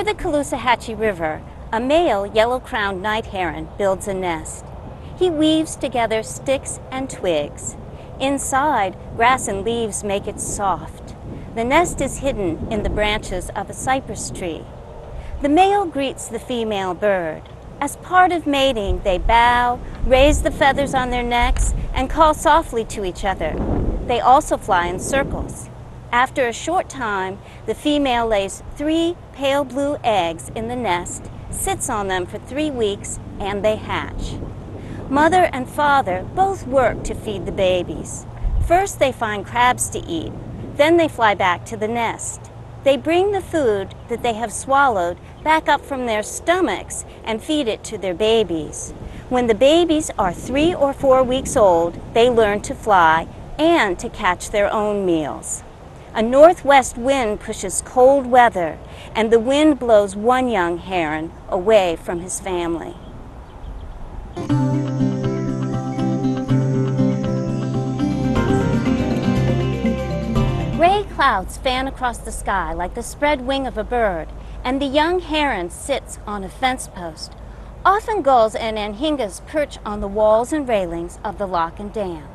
the Caloosahatchee River, a male yellow-crowned night heron builds a nest. He weaves together sticks and twigs. Inside, grass and leaves make it soft. The nest is hidden in the branches of a cypress tree. The male greets the female bird. As part of mating, they bow, raise the feathers on their necks, and call softly to each other. They also fly in circles. After a short time, the female lays 3 pale blue eggs in the nest, sits on them for 3 weeks, and they hatch. Mother and father both work to feed the babies. First they find crabs to eat, then they fly back to the nest. They bring the food that they have swallowed back up from their stomachs and feed it to their babies. When the babies are 3 or 4 weeks old, they learn to fly and to catch their own meals. A northwest wind pushes cold weather, and the wind blows one young heron away from his family. Gray clouds fan across the sky like the spread wing of a bird, and the young heron sits on a fence post. Often gulls and anhingas perch on the walls and railings of the lock and dam.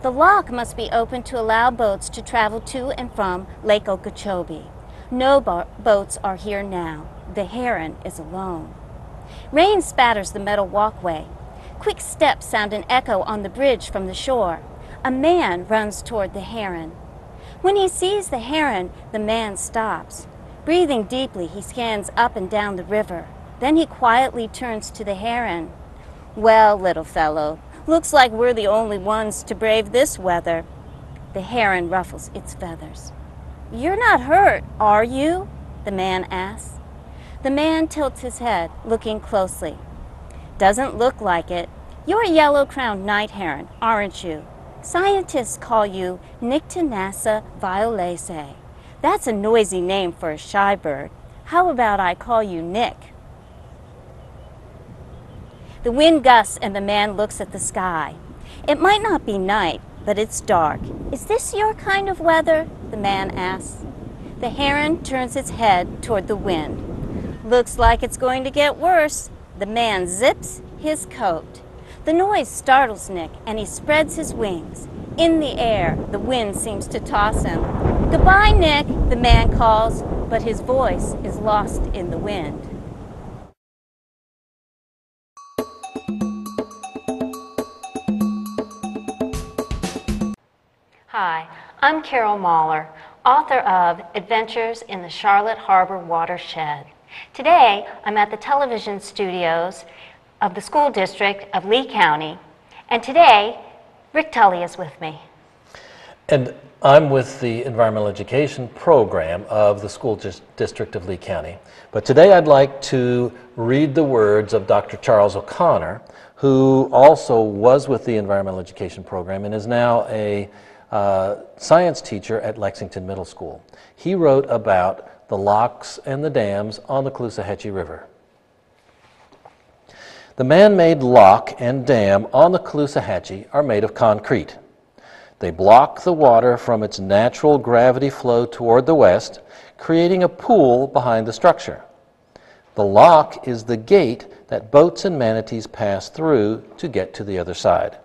The lock must be opened to allow boats to travel to and from Lake Okeechobee. No boats are here now. The heron is alone. Rain spatters the metal walkway. Quick steps sound an echo on the bridge from the shore. A man runs toward the heron. When he sees the heron, the man stops. Breathing deeply, he scans up and down the river. Then he quietly turns to the heron. "Well, little fellow, looks like we're the only ones to brave this weather." The heron ruffles its feathers. "You're not hurt, are you?" the man asks. The man tilts his head, looking closely. "Doesn't look like it. You're a yellow-crowned night heron, aren't you? Scientists call you Nyctinassa violacea. That's a noisy name for a shy bird. How about I call you Nick?" The wind gusts and the man looks at the sky. It might not be night, but it's dark. "Is this your kind of weather?" the man asks. The heron turns its head toward the wind. "Looks like it's going to get worse." The man zips his coat. The noise startles Nick, and he spreads his wings. In the air, the wind seems to toss him. "Goodbye, Nick," the man calls, but his voice is lost in the wind. Hi, I'm Carol Mahler, author of Adventures in the Charlotte Harbor Watershed. Today, I'm at the television studios of the school district of Lee County, and today, Rick Tully is with me. And I'm with the environmental education program of the school district of Lee County. But today I'd like to read the words of Dr. Charles O'Connor, who also was with the environmental education program and is now a science teacher at Lexington Middle School. He wrote about the locks and the dams on the Caloosahatchee River. The man-made lock and dam on the Caloosahatchee are made of concrete. They block the water from its natural gravity flow toward the west, creating a pool behind the structure. The lock is the gate that boats and manatees pass through to get to the other side.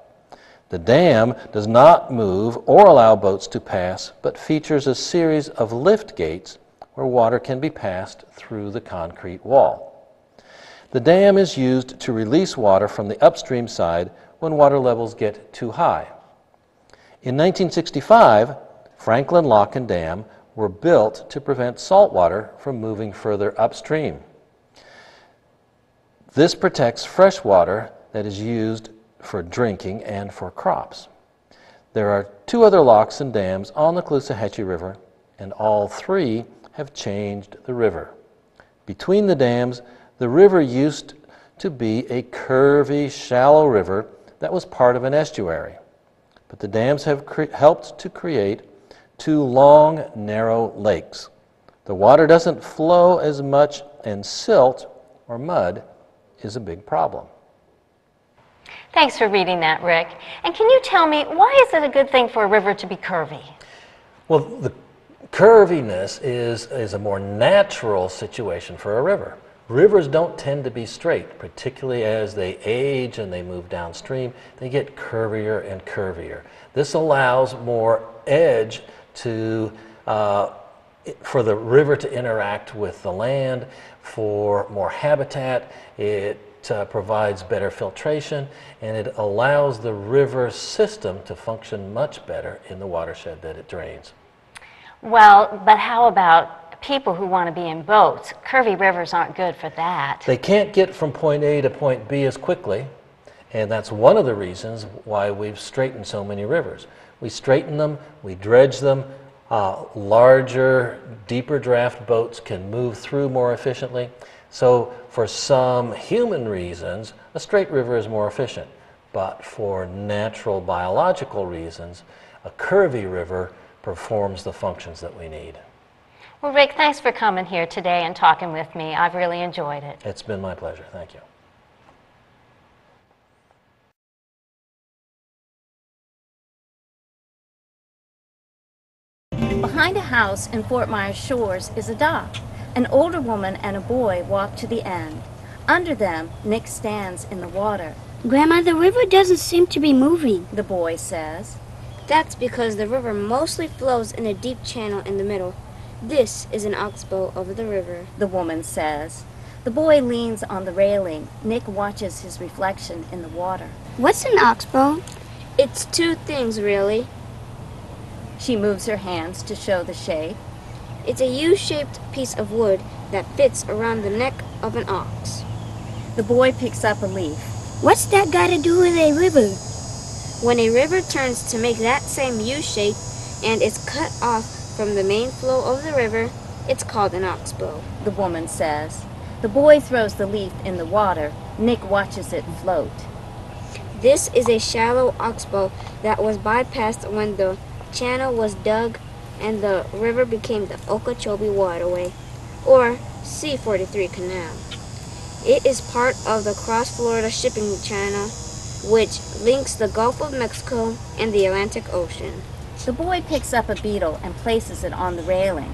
The dam does not move or allow boats to pass, but features a series of lift gates where water can be passed through the concrete wall. The dam is used to release water from the upstream side when water levels get too high. In 1965, Franklin Lock and Dam were built to prevent salt water from moving further upstream. This protects fresh water that is used for drinking and for crops. There are 2 other locks and dams on the Caloosahatchee River, and all 3 have changed the river. Between the dams, the river used to be a curvy, shallow river that was part of an estuary. But the dams have helped to create 2 long, narrow lakes. The water doesn't flow as much, and silt or mud is a big problem. Thanks for reading that, Rick. And can you tell me, why is it a good thing for a river to be curvy? Well, the Curviness is a more natural situation for a river. Rivers don't tend to be straight, particularly as they age and they move downstream. They get curvier and curvier. This allows more edge to, for the river to interact with the land, for more habitat. It provides better filtration, and it allows the river system to function much better in the watershed that it drains. Well, but how about people who want to be in boats? Curvy rivers aren't good for that. They can't get from point A to point B as quickly, and that's one of the reasons why we've straightened so many rivers. We straighten them, we dredge them. Larger, deeper draft boats can move through more efficiently. So for some human reasons, a straight river is more efficient. But for natural biological reasons, a curvy river performs the functions that we need. Well, Rick, thanks for coming here today and talking with me. I've really enjoyed it. It's been my pleasure. Thank you. Behind a house in Fort Myers Shores is a dock. An older woman and a boy walk to the end. Under them, Nick stands in the water. Grandma, the river doesn't seem to be moving, the boy says. That's because the river mostly flows in a deep channel in the middle. This is an oxbow over the river, the woman says. The boy leans on the railing. Nick watches his reflection in the water. What's an oxbow? It's two things, really. She moves her hands to show the shape. It's a U-shaped piece of wood that fits around the neck of an ox. The boy picks up a leaf. What's that got to do with a river? When a river turns to make that same U-shape and is cut off from the main flow of the river, it's called an oxbow, the woman says. The boy throws the leaf in the water. Nick watches it float. This is a shallow oxbow that was bypassed when the channel was dug and the river became the Okeechobee Waterway, or C-43 Canal. It is part of the Cross-Florida Shipping Channel, which links the Gulf of Mexico and the Atlantic Ocean. The boy picks up a beetle and places it on the railing.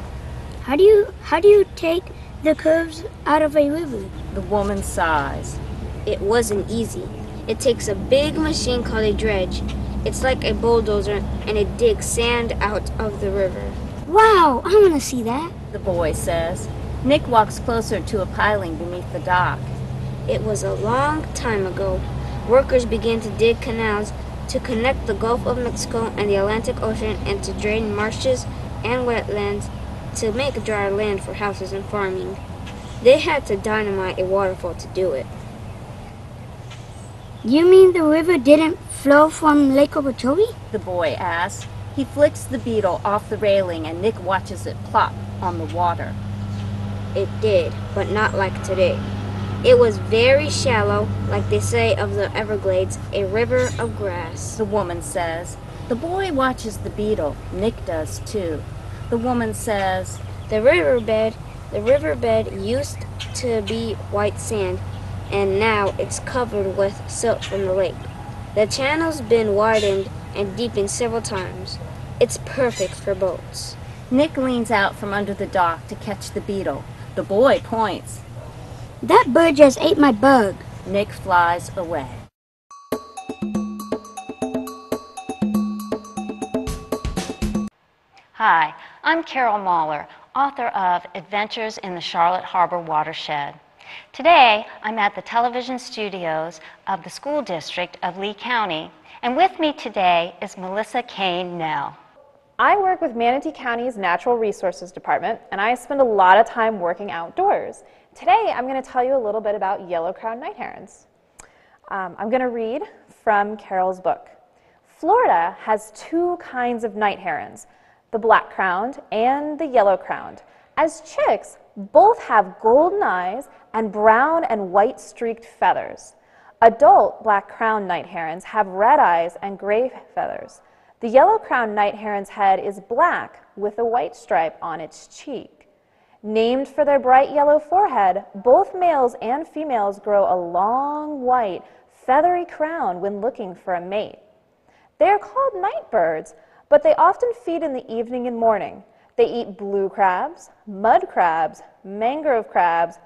How do you take the curves out of a river? The woman sighs. It wasn't easy. It takes a big machine called a dredge. It's like a bulldozer, and it digs sand out of the river. Wow, I want to see that, the boy says. Nick walks closer to a piling beneath the dock. It was a long time ago. Workers began to dig canals to connect the Gulf of Mexico and the Atlantic Ocean and to drain marshes and wetlands to make dry land for houses and farming. They had to dynamite a waterfall to do it. You mean the river didn't flow from Lake Okeechobee? The boy asks. He flicks the beetle off the railing and Nick watches it plop on the water. It did, but not like today. It was very shallow, like they say of the Everglades, a river of grass, the woman says. The boy watches the beetle. Nick does too. The woman says, The riverbed used to be white sand, and now it's covered with silt from the lake. The channel's been widened and deepened several times. It's perfect for boats. Nick leans out from under the dock to catch the beetle. The boy points. That bird just ate my bug. Nick flies away. Hi, I'm Carol Mahler, author of Adventures in the Charlotte Harbor Watershed. Today, I'm at the television studios of the school district of Lee County, and with me today is Melissa Cain Nell. I work with Manatee County's Natural Resources Department, and I spend a lot of time working outdoors. Today, I'm going to tell you a little bit about yellow-crowned night herons. I'm going to read from Carol's book. Florida has two kinds of night herons, the black-crowned and the yellow-crowned. As chicks, both have golden eyes and brown and white streaked feathers. Adult black-crowned night herons have red eyes and gray feathers. The yellow-crowned night heron's head is black with a white stripe on its cheek. Named for their bright yellow forehead, both males and females grow a long white, feathery crown when looking for a mate. They are called night birds, but they often feed in the evening and morning. They eat blue crabs, mud crabs, mangrove crabs,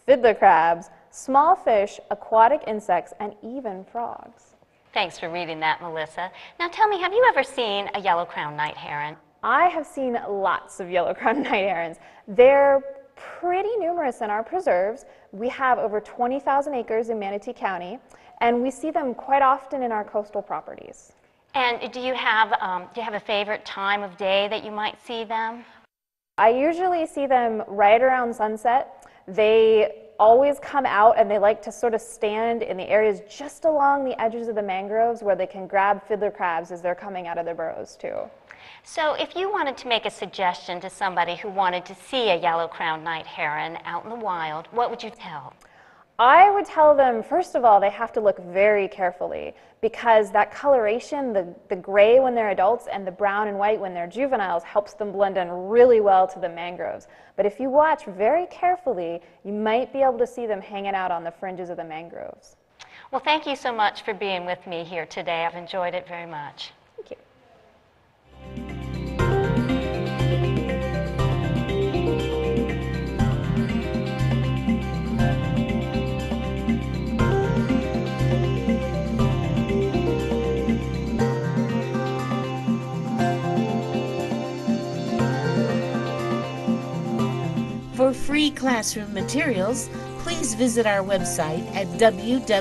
fiddler crabs, small fish, aquatic insects, and even frogs. Thanks for reading that, Melissa. Now tell me, have you ever seen a yellow-crowned night heron? I have seen lots of yellow-crowned night herons. They're pretty numerous in our preserves. We have over 20,000 acres in Manatee County, and we see them quite often in our coastal properties. And do you have a favorite time of day that you might see them? I usually see them right around sunset. They always come out and they like to sort of stand in the areas just along the edges of the mangroves where they can grab fiddler crabs as they're coming out of their burrows too. So if you wanted to make a suggestion to somebody who wanted to see a yellow-crowned night heron out in the wild, what would you tell? I would tell them, first of all, they have to look very carefully because that coloration, the gray when they're adults and the brown and white when they're juveniles, helps them blend in really well to the mangroves. But if you watch very carefully, you might be able to see them hanging out on the fringes of the mangroves. Well, thank you so much for being with me here today. I've enjoyed it very much. Thank you. For free classroom materials, please visit our website at www.chnep.org.